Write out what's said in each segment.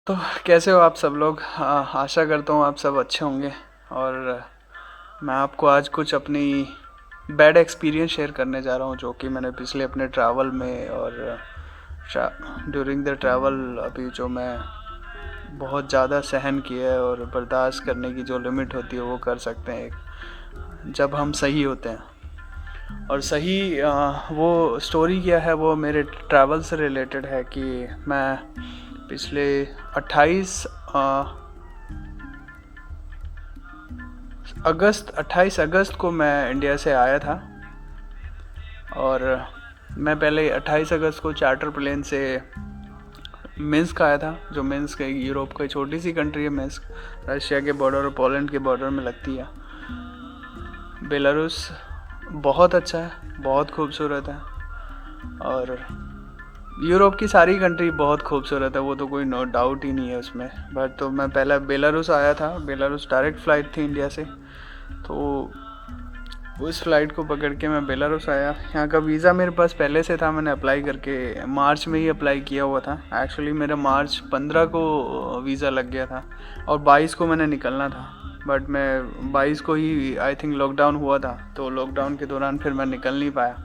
तो कैसे हो आप सब लोग। आशा करता हूँ आप सब अच्छे होंगे। और मैं आपको आज कुछ अपनी बैड एक्सपीरियंस शेयर करने जा रहा हूँ जो कि मैंने पिछले अपने ट्रैवल में और ड्यूरिंग द ट्रैवल अभी जो मैं बहुत ज़्यादा सहन किया है और बर्दाश्त करने की जो लिमिट होती है वो कर सकते हैं जब हम सही होते हैं। और सही वो स्टोरी क्या है, वो मेरे ट्रैवल से रिलेटेड है कि मैं पिछले 28 अगस्त को मैं इंडिया से आया था। और मैं पहले 28 अगस्त को चार्टर प्लेन से मिन्स्क आया था, जो मिन्स्क यूरोप की छोटी सी कंट्री है। मिन्स्क रशिया के बॉर्डर और पोलैंड के बॉर्डर में लगती है। बेलारूस बहुत अच्छा है, बहुत खूबसूरत है। और यूरोप की सारी कंट्री बहुत खूबसूरत है, वो तो कोई नो डाउट ही नहीं है उसमें। बट तो मैं पहला बेलारूस आया था। बेलारूस डायरेक्ट फ़्लाइट थी इंडिया से, तो उस फ्लाइट को पकड़ के मैं बेलारूस आया। यहाँ का वीज़ा मेरे पास पहले से था, मैंने अप्लाई करके मार्च में ही अप्लाई किया हुआ था। एक्चुअली मेरा मार्च 15 को वीज़ा लग गया था और 22 को मैंने निकलना था। बट मैं 22 को ही आई थिंक लॉकडाउन हुआ था, तो लॉकडाउन के दौरान फिर मैं निकल नहीं पाया।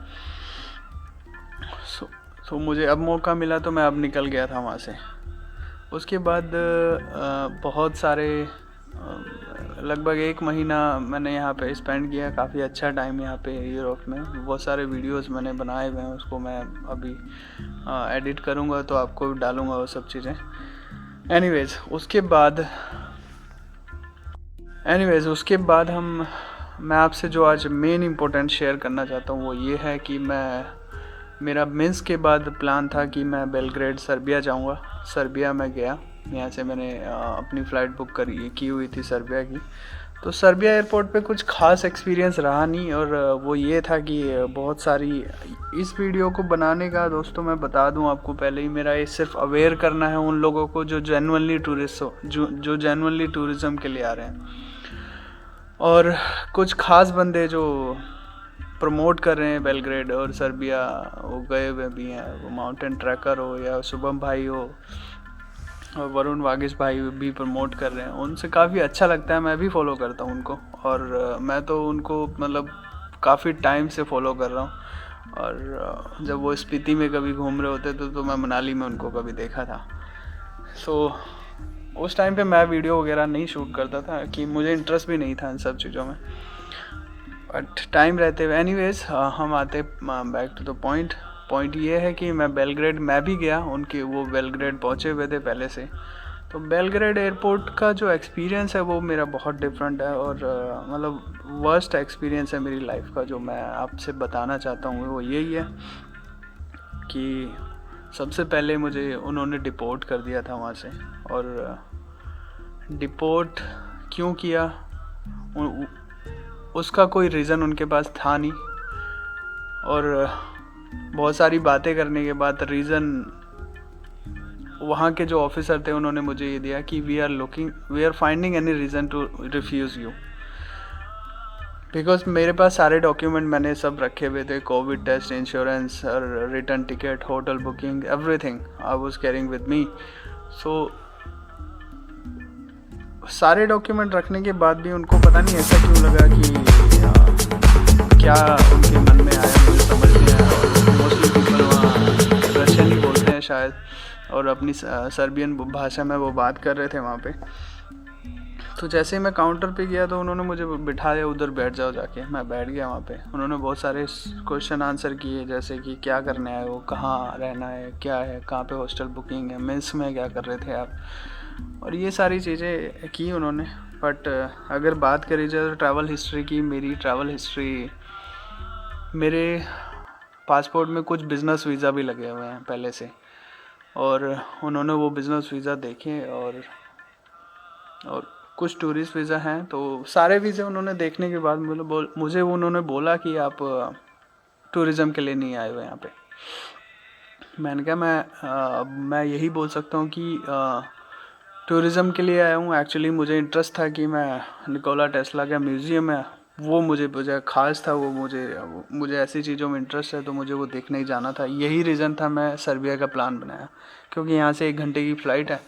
तो मुझे अब मौका मिला तो मैं अब निकल गया था वहाँ से। उसके बाद बहुत सारे लगभग 1 महीना मैंने यहाँ पे स्पेंड किया। काफ़ी अच्छा टाइम यहाँ पे यूरोप में। बहुत सारे वीडियोस मैंने बनाए हुए हैं, उसको मैं अभी एडिट करूँगा तो आपको डालूँगा वो सब चीज़ें। एनीवेज उसके बाद मैं आपसे जो आज मेन इम्पोर्टेंट शेयर करना चाहता हूँ वो ये है कि मेरा मिन्स्क के बाद प्लान था कि मैं बेलग्रेड सर्बिया जाऊँगा। सर्बिया में गया, यहाँ से मैंने अपनी फ़्लाइट बुक की हुई थी सर्बिया की। तो सर्बिया एयरपोर्ट पे कुछ खास एक्सपीरियंस रहा नहीं। और वो ये था कि बहुत सारी इस वीडियो को बनाने का, दोस्तों मैं बता दूं आपको पहले ही, मेरा ये सिर्फ अवेयर करना है उन लोगों को जो जेन्युइनली टूरिस्ट हो, जो जेन्युइनली टूरिज़्म के लिए आ रहे हैं। और कुछ खास बंदे जो प्रमोट कर रहे हैं बेलग्रेड और सर्बिया, वो गए हुए भी हैं। वो माउंटेन ट्रैकर हो या शुभम भाई हो और वरुण वागिश भाई भी प्रमोट कर रहे हैं। उनसे काफ़ी अच्छा लगता है, मैं भी फॉलो करता हूँ उनको। और मैं तो उनको मतलब काफ़ी टाइम से फॉलो कर रहा हूँ। और जब वो स्पीति में कभी घूम रहे होते तो मैं मनाली में उनको कभी देखा था। सो उस टाइम पे मैं वीडियो वगैरह नहीं शूट करता था कि मुझे इंटरेस्ट भी नहीं था इन सब चीज़ों में। बट टाइम रहते हुए एनीवेज हम आते बैक टू द पॉइंट ये है कि मैं भी गया। उनके वो बेलग्रेड पहुँचे हुए थे पहले से। तो बेलग्रेड एयरपोर्ट का जो एक्सपीरियंस है वो मेरा बहुत डिफरेंट है। और मतलब वर्स्ट एक्सपीरियंस है मेरी लाइफ का, जो मैं आपसे बताना चाहता हूँ वो यही है कि सबसे पहले मुझे उन्होंने डिपोर्ट कर दिया था वहाँ से। और डिपोर्ट क्यों किया उसका कोई रीज़न उनके पास था नहीं। और बहुत सारी बातें करने के बाद रीज़न वहाँ के जो ऑफिसर थे उन्होंने मुझे ये दिया कि we are finding any reason to refuse you. Because मेरे पास सारे डॉक्यूमेंट मैंने सब रखे हुए थे, कोविड टेस्ट, इंश्योरेंस और return ticket, hotel booking, everything I was carrying with me. So सारे डॉक्यूमेंट रखने के बाद भी उनको पता नहीं ऐसा क्यों लगा कि क्या उनके मन में आया, मुझे समझ नहीं आया। और मोस्टली पीपल वहाँ रशियन ही बोलते हैं शायद, और अपनी सर्बियन भाषा में वो बात कर रहे थे वहाँ पे। तो जैसे ही मैं काउंटर पे गया तो उन्होंने मुझे बिठाया, उधर बैठ जाओ जाके। मैं बैठ गया वहाँ पे। उन्होंने बहुत सारे क्वेश्चन आंसर किए, जैसे कि क्या करने आए हो, कहाँ रहना है, क्या है, कहाँ पे हॉस्टल बुकिंग है, मिन्स्क में क्या कर रहे थे आप, और ये सारी चीज़ें की उन्होंने। बट अगर बात करी जाए तो ट्रैवल हिस्ट्री की, मेरी ट्रैवल हिस्ट्री, मेरे पासपोर्ट में कुछ बिज़नेस वीज़ा भी लगे हुए हैं पहले से। और उन्होंने वो बिज़नेस वीज़ा देखे और कुछ टूरिस्ट वीज़ा हैं। तो सारे वीज़े उन्होंने देखने के बाद मुझे उन्होंने बोला कि आप टूरिज़म के लिए नहीं आए हुए यहाँ पे। मैंने कहा मैं यही बोल सकता हूँ कि टूरिज़म के लिए आया हूँ। एक्चुअली मुझे इंटरेस्ट था कि मैं निकोला टेस्ला का म्यूज़ियम है, वो मुझे ख़ास था। वो मुझे ऐसी चीज़ों में इंटरेस्ट है तो मुझे वो देखने ही जाना था। यही रीज़न था मैं सर्बिया का प्लान बनाया, क्योंकि यहाँ से 1 घंटे की फ़्लाइट है।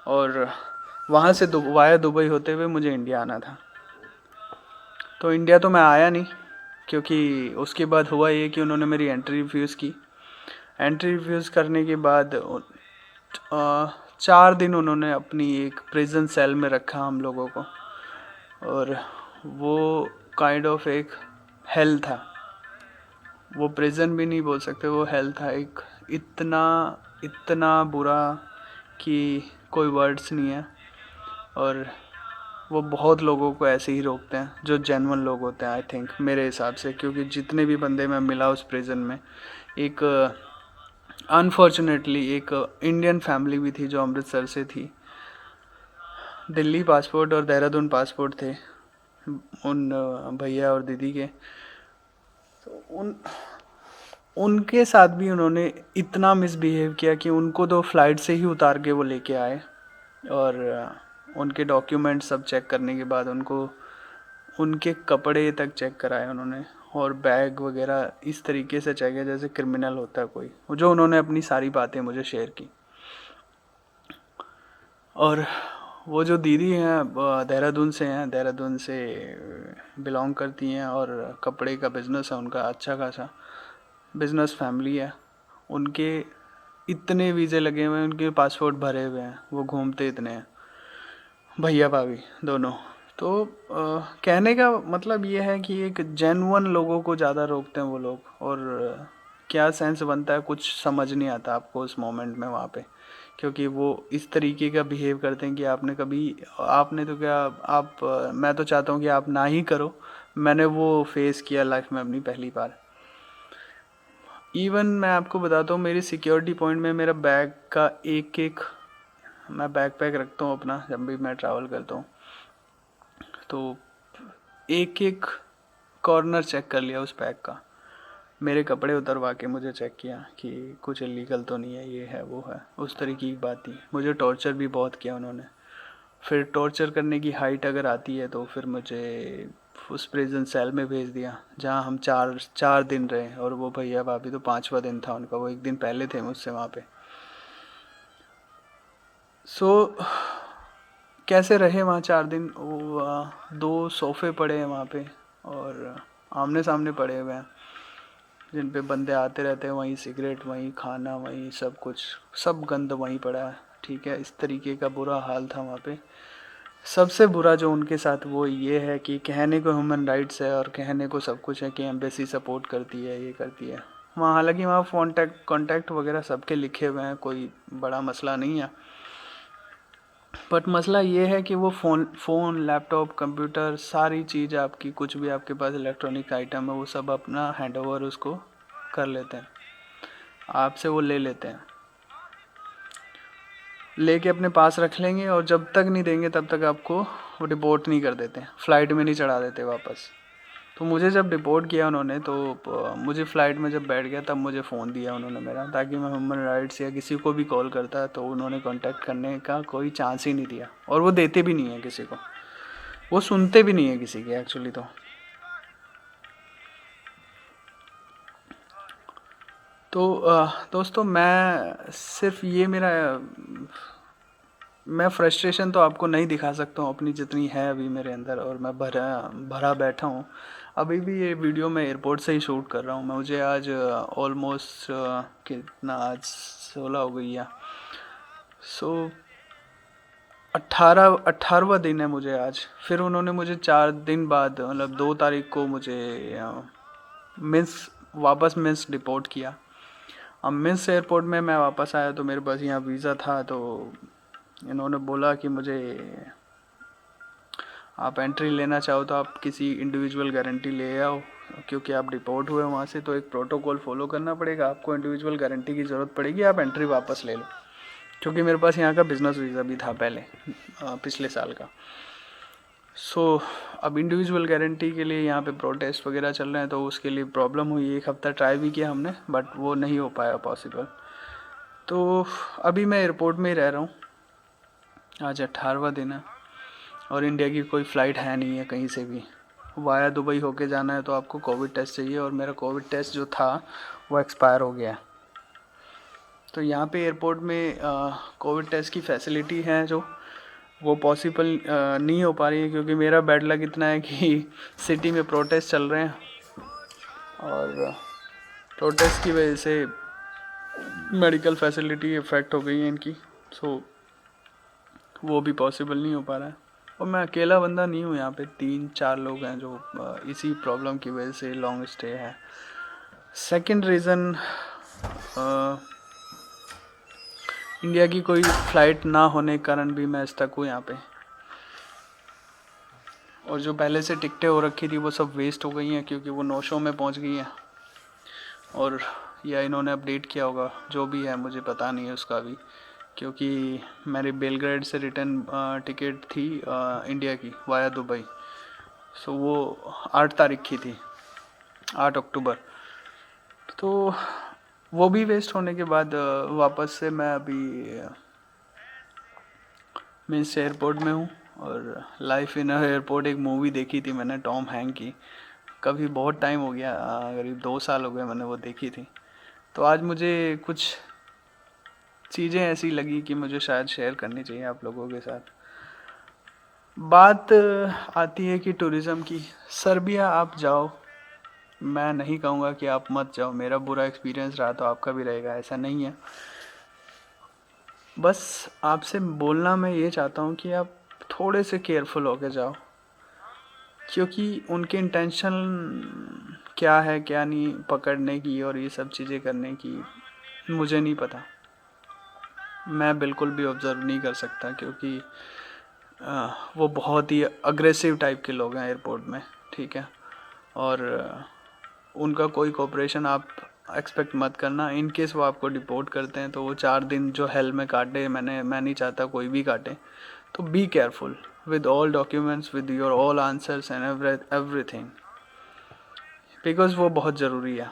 और वहाँ से वाया दुबई होते हुए मुझे इंडिया आना था। तो इंडिया तो मैं आया नहीं, क्योंकि उसके बाद हुआ ये कि उन्होंने मेरी एंट्री रिफ्यूज़ की। एंट्री रिफ्यूज़ करने के बाद 4 दिन उन्होंने अपनी एक प्रिजन सेल में रखा हम लोगों को, और वो काइंड ऑफ एक हेल था। वो प्रिजन भी नहीं बोल सकते, वो हेल था। एक इतना इतना बुरा कि कोई वर्ड्स नहीं है। और वो बहुत लोगों को ऐसे ही रोकते हैं जो जेन्युइन लोग होते हैं, आई थिंक, मेरे हिसाब से। क्योंकि जितने भी बंदे मैं मिला उस प्रिजन में, एक अनफॉर्चुनेटली एक इंडियन फैमिली भी थी जो अमृतसर से थी। दिल्ली पासपोर्ट और देहरादून पासपोर्ट थे उन भैया और दीदी के। तो उनके साथ भी उन्होंने इतना मिसबिहेव किया कि उनको तो फ्लाइट से ही उतार के वो लेके आए, और उनके डॉक्यूमेंट सब चेक करने के बाद उनको उनके कपड़े तक चेक कराए उन्होंने, और बैग वगैरह इस तरीके से चेक किया जैसे क्रिमिनल होता है कोई, जो उन्होंने अपनी सारी बातें मुझे शेयर की। और वो जो दीदी हैं देहरादून से हैं, देहरादून से बिलोंग करती हैं, और कपड़े का बिज़नेस है उनका अच्छा खासा, बिज़नेस फैमिली है उनके। इतने वीज़े लगे हुए हैं, उनके पासपोर्ट भरे हुए हैं, वो घूमते इतने हैं, भैया भाभी दोनों। तो कहने का मतलब ये है कि एक जेन्युइन लोगों को ज़्यादा रोकते हैं वो लोग, और क्या सेंस बनता है कुछ समझ नहीं आता आपको उस मोमेंट में वहाँ पे। क्योंकि वो इस तरीके का बिहेव करते हैं कि आपने तो क्या, मैं तो चाहता हूँ कि आप ना ही करो। मैंने वो फेस किया लाइफ में अपनी पहली बार। इवन मैं आपको बताता हूँ, मेरी सिक्योरिटी पॉइंट में मेरा बैग का एक मैं बैग पैक रखता हूँ अपना जब भी मैं ट्रैवल करता हूँ, तो एक कॉर्नर चेक कर लिया उस बैग का। मेरे कपड़े उतरवा के मुझे चेक किया कि कुछ इलीगल तो नहीं है, ये है वो है, उस तरीके की बात थी। मुझे टॉर्चर भी बहुत किया उन्होंने। फिर टॉर्चर करने की हाइट अगर आती है तो फिर मुझे उस प्रिजन सेल में भेज दिया, जहाँ हम चार दिन रहे। और वो भैया भाभी तो 5वां दिन था उनका, वो एक दिन पहले थे मुझसे वहाँ पे। सो कैसे रहे वहाँ 4 दिन। वो 2 सोफ़े पड़े हैं वहाँ पे, और आमने सामने पड़े हुए हैं, जिन पे बंदे आते रहते हैं। वहीं सिगरेट, वहीं खाना, वहीं सब कुछ, सब गंद वहीं पड़ा है। ठीक है, इस तरीके का बुरा हाल था वहाँ पे। सबसे बुरा जो उनके साथ वो ये है कि कहने को ह्यूमन राइट्स है और कहने को सब कुछ है कि एम्बेसी सपोर्ट करती है, ये करती है वहाँ। हालांकि वहाँ कॉन्टैक्ट वगैरह सबके लिखे हुए हैं, कोई बड़ा मसला नहीं है। बट मसला ये है कि वो फ़ोन लैपटॉप कंप्यूटर सारी चीज़ आपकी, कुछ भी आपके पास इलेक्ट्रॉनिक आइटम है, वो सब अपना हैंड ओवर उसको कर लेते हैं, आपसे वो ले लेते हैं, लेके अपने पास रख लेंगे। और जब तक नहीं देंगे तब तक आपको वो डिपोर्ट नहीं कर देते, फ़्लाइट में नहीं चढ़ा देते वापस। तो मुझे जब डिपोर्ट किया उन्होंने, तो मुझे फ़्लाइट में जब बैठ गया तब मुझे फ़ोन दिया उन्होंने मेरा, ताकि मैं ह्यूमन राइट्स या किसी को भी कॉल करता तो उन्होंने कांटेक्ट करने का कोई चांस ही नहीं दिया। और वो देते भी नहीं है किसी को, वो सुनते भी नहीं है किसी के एक्चुअली। तो दोस्तों, मैं सिर्फ ये मैं फ्रस्ट्रेशन तो आपको नहीं दिखा सकता हूँ अपनी, जितनी है अभी मेरे अंदर, और मैं भरा भरा बैठा हूँ। अभी भी ये वीडियो मैं एयरपोर्ट से ही शूट कर रहा हूँ। मुझे आज ऑलमोस्ट कितना, आज 16 हो गई है। सो 18वां दिन है मुझे आज। फिर उन्होंने मुझे 4 दिन बाद, मतलब 2 तारीख को मुझे वापस डिपोर्ट किया। अब मिन्स एयरपोर्ट में मैं वापस आया तो मेरे पास यहाँ वीज़ा था। तो इन्होंने बोला कि मुझे, आप एंट्री लेना चाहो तो आप किसी इंडिविजुअल गारंटी ले आओ, क्योंकि आप डिपोर्ट हुए वहाँ से, तो एक प्रोटोकॉल फॉलो करना पड़ेगा, आपको इंडिविजुअल गारंटी की ज़रूरत पड़ेगी, आप एंट्री वापस ले लो। क्योंकि मेरे पास यहाँ का बिज़नेस वीज़ा भी था पहले, पिछले साल का। अब इंडिविजुअल गारंटी के लिए यहाँ पे प्रोटेस्ट वगैरह चल रहे हैं, तो उसके लिए प्रॉब्लम हुई। 1 हफ़्ता ट्राई भी किया हमने, बट वो नहीं हो पाया पॉसिबल। तो अभी मैं एयरपोर्ट में ही रह रहा हूँ। आज 18वां दिन है, और इंडिया की कोई फ़्लाइट है नहीं है कहीं से भी। वाया दुबई होके जाना है तो आपको कोविड टेस्ट चाहिए, और मेरा कोविड टेस्ट जो था वो एक्सपायर हो गया है। तो यहाँ पे एयरपोर्ट में कोविड टेस्ट की फैसिलिटी है जो वो पॉसिबल नहीं हो पा रही है, क्योंकि मेरा बैड लक इतना है कि सिटी में प्रोटेस्ट चल रहे हैं और प्रोटेस्ट की वजह से मेडिकल फैसिलिटी इफ़ेक्ट हो गई है इनकी। सो वो भी पॉसिबल नहीं हो पा रहा है। और मैं अकेला बंदा नहीं हूँ, यहाँ पे 3-4 लोग हैं जो इसी प्रॉब्लम की वजह से लॉन्ग स्टे है। सेकंड रीज़न, इंडिया की कोई फ़्लाइट ना होने के कारण भी मैं स्टक हूँ यहाँ पे, और जो पहले से टिकटें हो रखी थी वो सब वेस्ट हो गई हैं क्योंकि वो नो शो में पहुँच गई हैं, और या इन्होंने अपडेट किया होगा, जो भी है मुझे पता नहीं है उसका भी, क्योंकि मेरी बेलग्रेड से रिटर्न टिकट थी इंडिया की वाया दुबई। सो वो 8 तारीख की थी, 8 अक्टूबर। तो वो भी वेस्ट होने के बाद वापस से मैं अभी मिन्स एयरपोर्ट में हूँ। और लाइफ इन एयरपोर्ट एक मूवी देखी थी मैंने, टॉम हैंक की, कभी बहुत टाइम हो गया, करीब 2 साल हो गए मैंने वो देखी थी। तो आज मुझे कुछ चीज़ें ऐसी लगी कि मुझे शायद शेयर करनी चाहिए आप लोगों के साथ। बात आती है कि टूरिज़्म की। सर्बिया आप जाओ, मैं नहीं कहूँगा कि आप मत जाओ, मेरा बुरा एक्सपीरियंस रहा तो आपका भी रहेगा, ऐसा नहीं है। बस आपसे बोलना मैं ये चाहता हूँ कि आप थोड़े से केयरफुल होके जाओ, क्योंकि उनके इंटेंशन क्या है क्या नहीं पकड़ने की और ये सब चीज़ें करने की मुझे नहीं पता, मैं बिल्कुल भी ऑब्ज़र्व नहीं कर सकता, क्योंकि वो बहुत ही अग्रेसिव टाइप के लोग हैं एयरपोर्ट में, ठीक है। और उनका कोई कोऑपरेशन आप एक्सपेक्ट मत करना। इन केस वो आपको डिपोर्ट करते हैं तो वो 4 दिन जो हेल में काटे, मैं नहीं चाहता कोई भी काटे। तो be careful with all documents, with your all answers and everything, because वो बहुत ज़रूरी है।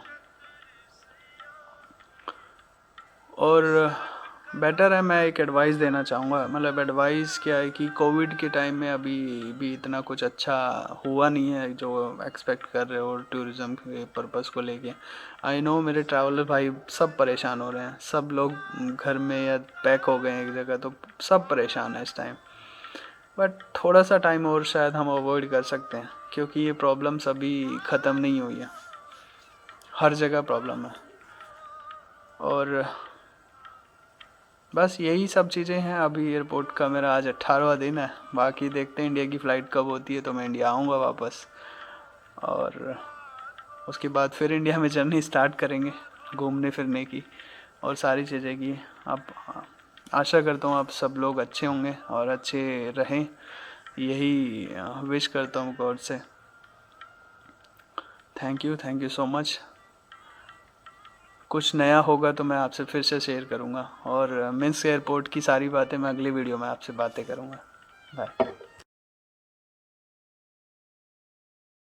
और बेटर है, मैं एक एडवाइस देना चाहूँगा, मतलब एडवाइस क्या है कि कोविड के टाइम में अभी भी इतना कुछ अच्छा हुआ नहीं है जो एक्सपेक्ट कर रहे हो टूरिज़्म के पर्पस को लेके। आई नो मेरे ट्रैवलर भाई सब परेशान हो रहे हैं, सब लोग घर में या पैक हो गए हैं एक जगह, तो सब परेशान है इस टाइम। बट थोड़ा सा टाइम और शायद हम अवॉइड कर सकते हैं, क्योंकि ये प्रॉब्लम्स अभी ख़त्म नहीं हुई है, हर जगह प्रॉब्लम है। और बस यही सब चीज़ें हैं। अभी एयरपोर्ट का मेरा आज 18वां दिन है, बाकी देखते हैं इंडिया की फ़्लाइट कब होती है तो मैं इंडिया आऊँगा वापस, और उसके बाद फिर इंडिया में जर्नी स्टार्ट करेंगे घूमने फिरने की और सारी चीज़ें की। अब आशा करता हूँ आप सब लोग अच्छे होंगे और अच्छे रहें, यही विश करता हूँ गॉड से। Thank you so much. कुछ नया होगा तो मैं आपसे फिर से शेयर करूँगा, और मिन्स्क एयरपोर्ट की सारी बातें मैं अगली वीडियो में आपसे बातें करूँगा। बाय।